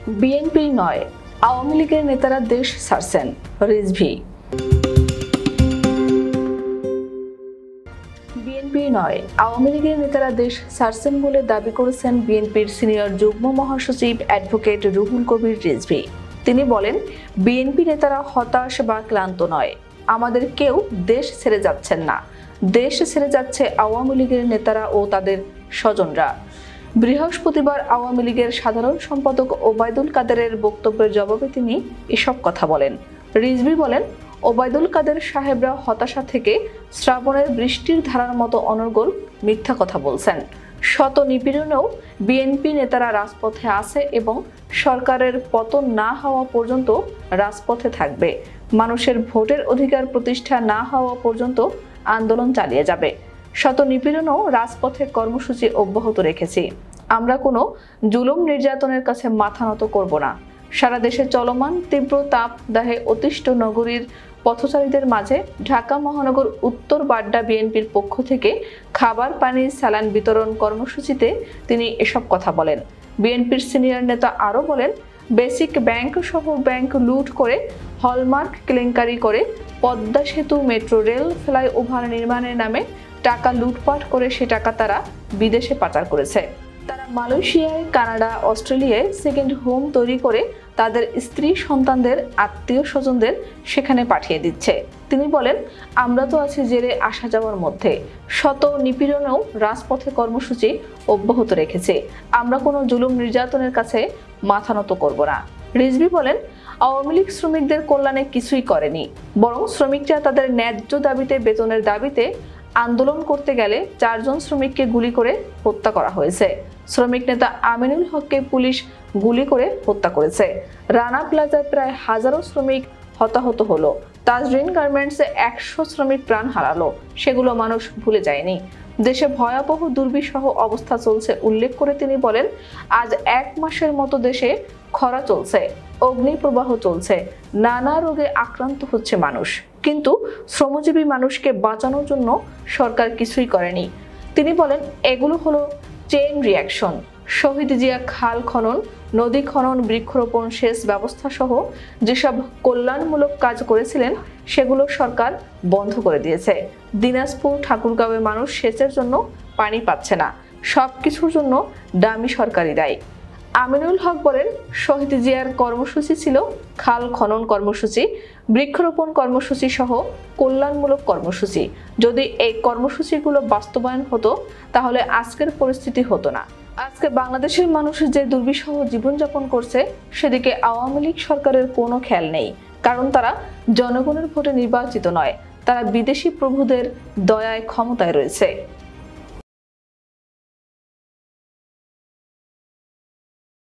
BNP নয়, আওয়ামী লীগের নেতারা দেশ ছাড়ছেন, রিজভী। বিএনপি নয়, আওয়ামী লীগের নেতারা দেশ ছাড়ছেন বলে দাবি করেছেন বিএনপির সিনিয়র যুগ্ম মহাসচিব অ্যাডভোকেট রুহুল কবির রিজভী। তিনি বলেন, বিএনপি নেতারা হতাশ বা ক্লান্ত নয়, আমাদের কেউ দেশ ছেড়ে যাচ্ছেন না, দেশ ছেড়ে যাচ্ছে আওয়ামী লীগের নেতারা ও তাদের স্বজনরা। বৃহস্পতিবার আওয়ামী লীগের সাধারণ সম্পাদক ওবায়দুল কাদেরের বক্তব্যের জবাবে তিনি এসব কথা বলেন। রিজভী বলেন, ওবায়দুল কাদের সাহেবরা হতাশা থেকে শ্রাবণের বৃষ্টির ধারার মতো অনর্গল মিথ্যা কথা বলছেন। শত নিপীড়নেও বিএনপি নেতারা রাজপথে আছে এবং সরকারের পতন না হওয়া পর্যন্ত রাজপথে থাকবে। মানুষের ভোটের অধিকার প্রতিষ্ঠা না হওয়া পর্যন্ত আন্দোলন চালিয়ে যাবে। শত নিপীড়নেও রাজপথে কর্মসূচি অব্যাহত রেখেছি। আমরা কোনো জুলুম নির্যাতনের কাছে মাথা নত করব না। সারা দেশে চলমান তীব্র তাপদাহে অতিষ্ঠ নগরীর পথচারীদের মাঝে ঢাকা মহানগর উত্তর বাড্ডা বিএনপির পক্ষ থেকে খাবার পানি স্যালাইন বিতরণ কর্মসূচিতে তিনি এসব কথা বলেন। বিএনপির সিনিয়র নেতা আরও বলেন, বেসিক ব্যাংক সহ ব্যাংক লুট করে, হলমার্ক কেলেঙ্কারি করে, পদ্মা সেতু, মেট্রো রেল, ফ্লাইওভার নির্মাণের নামে টাকা লুটপাট করে সে টাকা তারা বিদেশে পাচার করেছে। তারা মালয়েশিয়ায়, কানাডা, অস্ট্রেলিয়ায় সেকেন্ড হোম তৈরি করে তাদের স্ত্রী সন্তানদের, আত্মীয় স্বজনদের সেখানে পাঠিয়ে দিচ্ছে। তিনি বলেন, আমরা তো আছি জেলে আসা যাওয়ার মধ্যে, শত নিপীড়নেও রাজপথে কর্মসূচি অব্যাহত রেখেছে। আমরা কোনো জুলুম নির্যাতনের কাছে মাথা নত করব না। রিজভী বলেন, আওয়ামী লীগ শ্রমিকদের কল্যাণে কিছুই করেনি, বরং শ্রমিকরা তাদের ন্যায্য দাবিতে, বেতনের দাবিতে আন্দোলন করতে গেলে 4 জন শ্রমিককে গুলি করে হত্যা করা হয়েছে। শ্রমিক নেতা আমিনুল হককে পুলিশ গুলি করে হত্যা করেছে। রানা প্লাজায় প্রায় হাজারো শ্রমিক হতাহত হলো। তাজরিন গার্মেন্টসে 100 শ্রমিক প্রাণ হারালো, সেগুলো মানুষ ভুলে যায়নি। দেশে ভয়াবহ দুর্বিষহ অবস্থা চলছে উল্লেখ করে তিনি বলেন, আজ 1 মাসের মতো দেশে খরা চলছে, অগ্নিপ্রবাহ চলছে, নানা রোগে আক্রান্ত হচ্ছে মানুষ, কিন্তু শ্রমজীবী মানুষকে বাঁচানোর জন্য সরকার কিছুই করেনি। তিনি বলেন, এগুলো হলো চেইন রিয়াকশন। শহীদ জিয়া খাল খনন, নদী খনন, বৃক্ষরোপণ, সেচ ব্যবস্থা সহ যেসব কল্যাণমূলক কাজ করেছিলেন সেগুলো সরকার বন্ধ করে দিয়েছে। দিনাজপুর, ঠাকুরগাঁওয়ে মানুষ সেচের জন্য পানি পাচ্ছে না। সবকিছুর জন্য দামি সরকারি দায়ী। আমিনুল হক বলেন, শহীদ জিয়ার কর্মসূচি ছিল খাল খনন কর্মসূচি, বৃক্ষরোপণ কর্মসূচি সহ কল্যাণমূলক কর্মসূচি। যদি এই কর্মসূচিগুলো বাস্তবায়ন হতো তাহলে আজকের পরিস্থিতি হতো না। আজকে বাংলাদেশের মানুষ যে দুর্বিষহ জীবনযাপন করছে সেদিকে আওয়ামী লীগ সরকারের কোনো খেয়াল নেই, কারণ তারা জনগণের ভোটে নির্বাচিত নয়, তারা বিদেশি প্রভুদের দয়ায় ক্ষমতায় রয়েছে।